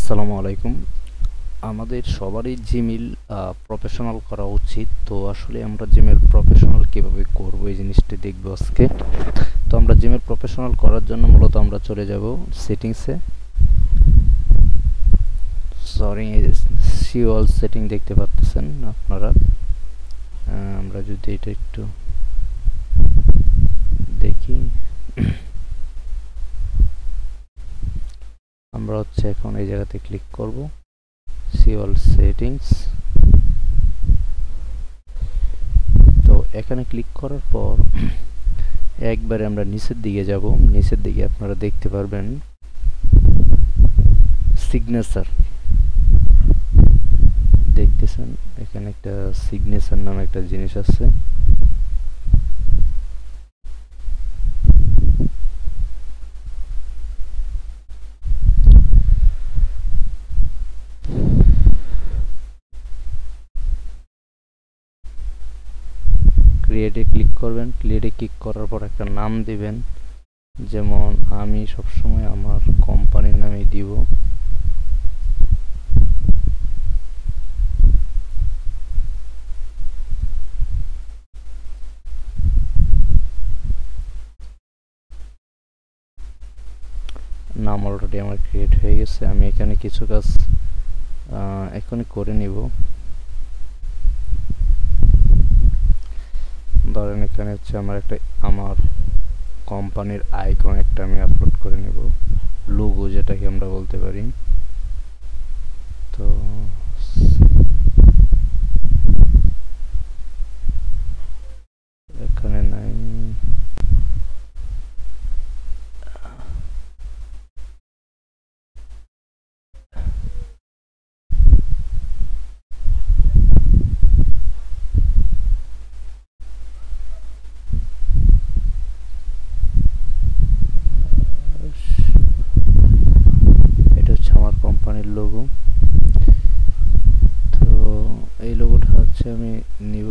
আসসালামু আলাইকুম। আমাদের সবারই জিমেইল প্রফেশনাল করা উচিত। তো আসলে আমরা জিমেইল প্রফেশনাল কিভাবে করব এই জিনিসটা দেখব আজকে। তো আমরা জিমেইল প্রফেশনাল করার জন্য মূলত আমরা চলে যাব সেটিংসে। সরি, সিওএল সেটিং দেখতে পাচ্ছেন আপনারা। আমরা যদি এটা একটু দেখি, আমরা হচ্ছে এখন এই জায়গাতে ক্লিক করব, সিওএল সেটিংস। তো এখানে ক্লিক করার পর একবারে আমরা নিচের দিকে যাব। নিচের দিকে আপনারা দেখতে পারবেন সিগনেচার, দেখতেছেন এখানে একটা সিগনেচার নামে একটা জিনিস আছে। ক্রিয়েটে ক্লিক করবেন। ক্রিয়েটে ক্লিক করার পর একটা নাম দিবেন, যেমন আমি সবসময় আমার কোম্পানির নামই দিব। নাম অলরেডি আমার ক্রিয়েট হয়ে গেছে। আমি এখানে কিছু কাজ এখনই করে নিব। ধরেন এখানে হচ্ছে আমার কোম্পানির আইকন একটা আমি আপলোড করে নেব, লোগো যেটাকে আমরা বলতে পারি। তো এখানে নাই, এটা হচ্ছে আমার কোম্পানির লোগো। তো এই লোগোটা হচ্ছে আমি নিব।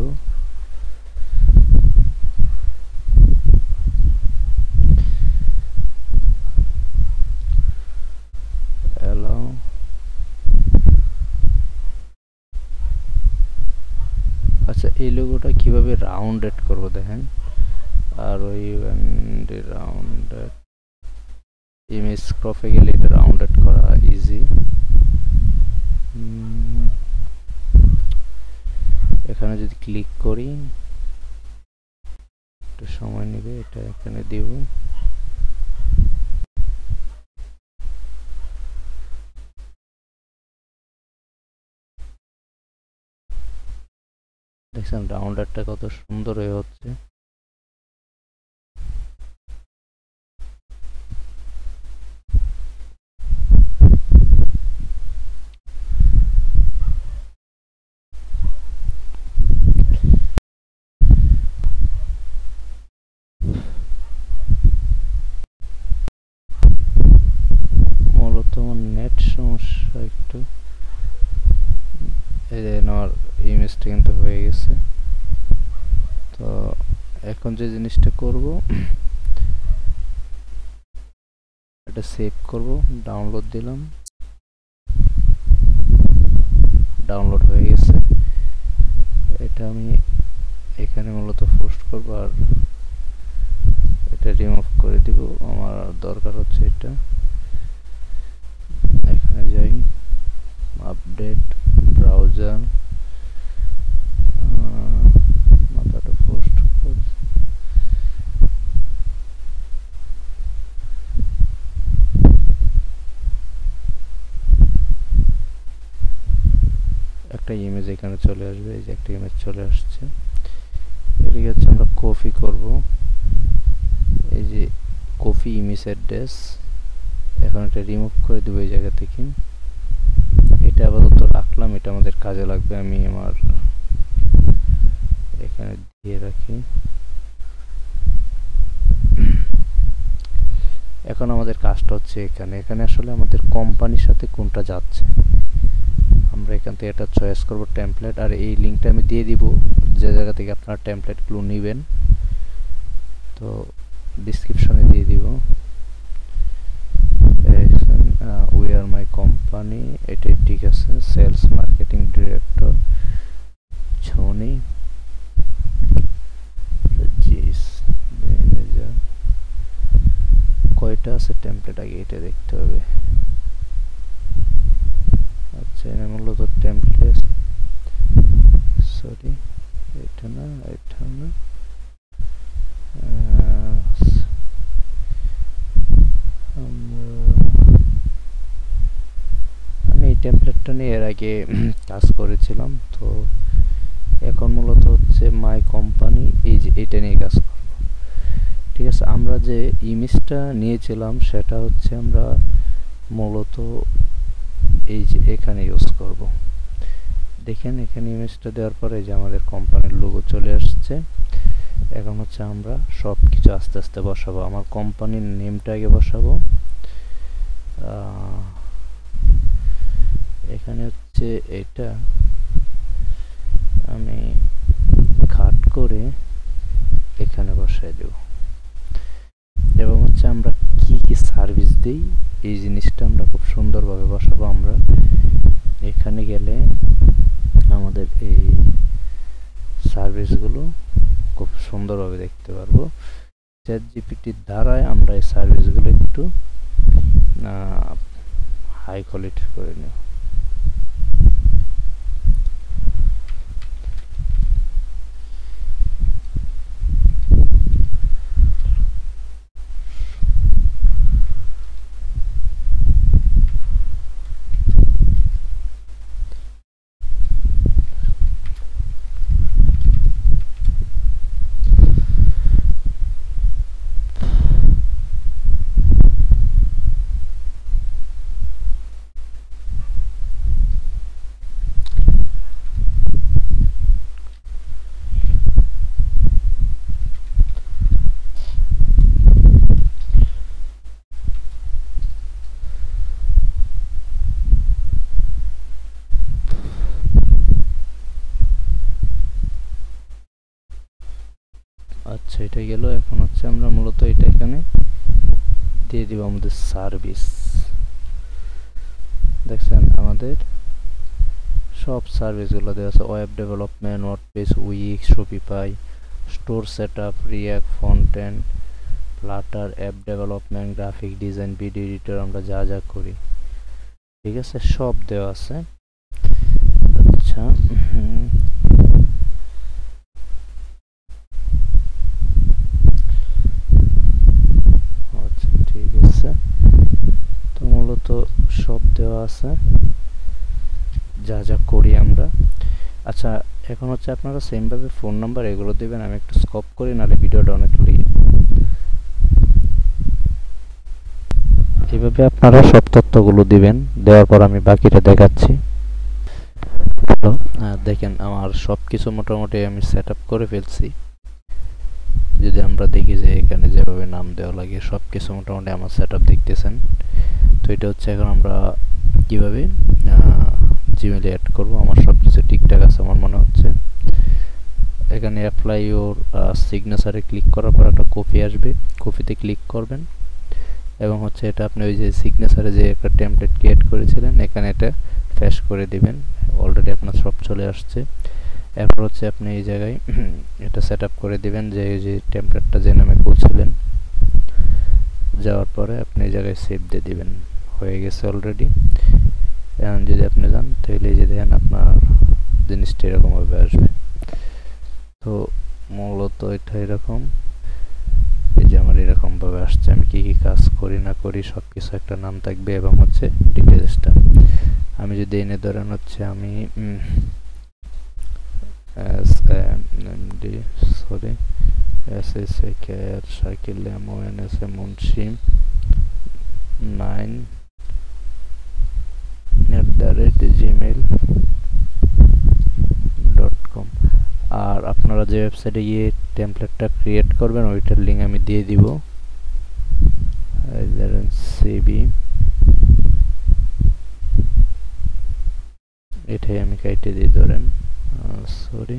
অ্যালাউ, আচ্ছা এই লোগোটা কিভাবে রাউন্ডেড করব দেখেন। আর ওই রাউন্ডেড ইমেজ ক্রপে গেলে এটা রাউন্ডেড করা ইজি। এখানে যদি ক্লিক করি একটু সময় নেবে, এটা এখানে দিব। দেখছেন রাউন্ডারটা কত সুন্দর হয়ে হচ্ছে। মূলত আমার নেট সমস্যা একটু। এই যে আমার ইমেজটা কিন্তু হয়ে গেছে। তো এখন যে জিনিসটা করব, এটা সেভ করব, ডাউনলোড দিলাম, ডাউনলোড হয়ে গেছে। এটা আমি এখানে মূলত পোস্ট করব আর এটা রিমুভ করে দিব। আমার দরকার হচ্ছে এটা। এখানে যাই, আপডেট ব্রাউজার, মাথাটা পোস্ট একটা ইমেজ এখানে চলে আসবে। এই যে একটা ইমেজ চলে আসছে। এদিকে হচ্ছে আমরা কপি করব, এই যে কপি ইমেজ অ্যাড্রেস। এখন এটা রিমুভ করে দেবো এই জায়গা থেকে। এটা আপাতত রাখলাম, এটা আমাদের কাজে লাগবে। আমি আমার এখানে দিয়ে রাখি। এখন আমাদের কাজটা হচ্ছে এখানে আসলে আমাদের কোম্পানির সাথে কোনটা যাচ্ছে আমরা এখান থেকে এটা চয়েস করব, টেমপ্লেট। আর এই লিঙ্কটা আমি দিয়ে দিব যে জায়গা থেকে আপনারা টেমপ্লেটগুলো নেবেন। তো ডিসক্রিপশনে দিয়ে দিব। উই আর মাই কোম্পানি, এটাই ঠিক আছে। সেলস মার্কেটিং ডিরেক্টর ছনি জিস ম্যানেজার। কয়টা আছে টেমপ্লেট আগে এটা দেখতে হবে। আচ্ছা এখানে মূলত টেমপ্লেট, সরি এটা না, এটা না, আমি এই টেমপ্লেটটা নিয়ে এর আগে কাজ করেছিলাম, তো এখন মূলত হচ্ছে মাই কোম্পানি, এই যে এটা নিয়ে কাজ করব। ঠিক আছে, আমরা যে ইমেজটা নিয়েছিলাম সেটা হচ্ছে আমরা মূলত এই যে এখানে ইউজ করব। দেখেন এখানে ইমেজটা দেওয়ার পরে যে আমাদের কোম্পানির লোগো চলে আসছে। এখন হচ্ছে আমরা সব কিছু আস্তে আস্তে বসাবো। আমার কোম্পানির নেমটা আগে বসাবো। এখানে হচ্ছে এটা আমি কাট করে এখানে বসাই দেব, এবং হচ্ছে আমরা কি কি সার্ভিস দিই এই জিনিসটা আমরা খুব সুন্দরভাবে বসাবো। আমরা এখানে গেলে আমাদের এই সার্ভিসগুলো খুব সুন্দরভাবে দেখতে পারবো। চ্যাটজিপিটির দ্বারাই আমরা এই সার্ভিসগুলো একটু হাই কোয়ালিটির করে নেব। আচ্ছা এটা গেল। এখন হচ্ছে আমরা মূলত এটা এখানে দিয়ে দিব আমাদের সার্ভিস। দেখছেন আমাদের সব সার্ভিসগুলো দেওয়া আছে। Web development, WordPress, weeks, Shopify, store setup, react, front-end, Flutter, app development, graphic design, video editor, আমরা যা যা করি ঠিক আছে সব দেওয়া আছে। আচ্ছা আচ্ছা ঠিক আছে, তো মূলত সব দেওয়া আছে যা যা করি আমরা। আচ্ছা এখন হচ্ছে আপনারা সেমভাবে ফোন নাম্বার এগুলো দিবেন। আমি একটু স্কপ করি, নাহলে ভিডিওটা অনেক এইভাবে আপনারা সব তথ্যগুলো দিবেন। দেওয়ার পর আমি বাকিটা দেখাচ্ছি। দেখেন আমার সব কিছু মোটামুটি আমি সেট আপ করে ফেলছি। যদি আমরা দেখি যে এখানে যেভাবে নাম দেওয়া লাগে সব কিছু মোটামুটি আমার সেট আপ দেখতেছেন। তো এটা হচ্ছে এখন আমরা কিভাবে জিমেলে অ্যাড করব। আমার সব কিছু ঠিকঠাক আছে আমার মনে হচ্ছে। এখানে অ্যাপ্লাই ওর সিগনেচারে ক্লিক করার পর একটা কপি আসবে, কপিতে ক্লিক করবেন এবং হচ্ছে এটা আপনি ওই যে সিগনেচারে যে একটা টেমপ্লেট ক্রিয়েট করেছিলেন এখানে এটা পেস্ট করে দিবেন। অলরেডি আপনার সব চলে আসছে। এরপর হচ্ছে আপনি এই জায়গায় এটা সেট আপ করে দিবেন যে এই যে টেমপ্লেটটা যে নামে খুলছিলেন। যাওয়ার পরে আপনি এই জায়গায় সেভ দিয়ে দিবেন। হয়ে গেছে অলরেডি। এখন যদি আপনি যান তাহলে এই যে দেখেন আপনার জিনিসটা এরকমভাবে আসবে। তো মূলত এটা এরকম, এই যে আমার এরকমভাবে আসছে। আমি কি কি কাজ করি না করি সব কিছু একটা নাম থাকবে এবং হচ্ছে ডিটেলসটা। আমি যদি এনে ধরেন হচ্ছে আমি শাকিল মুন্সি 9@gmail.com। আর আপনারা যে ওয়েবসাইটে গিয়ে টেমপ্লেটটা ক্রিয়েট করবেন ওইটার লিঙ্ক আমি দিয়ে দিব। সিবি এটাই আমি কেটে দিই ধরেন, সরি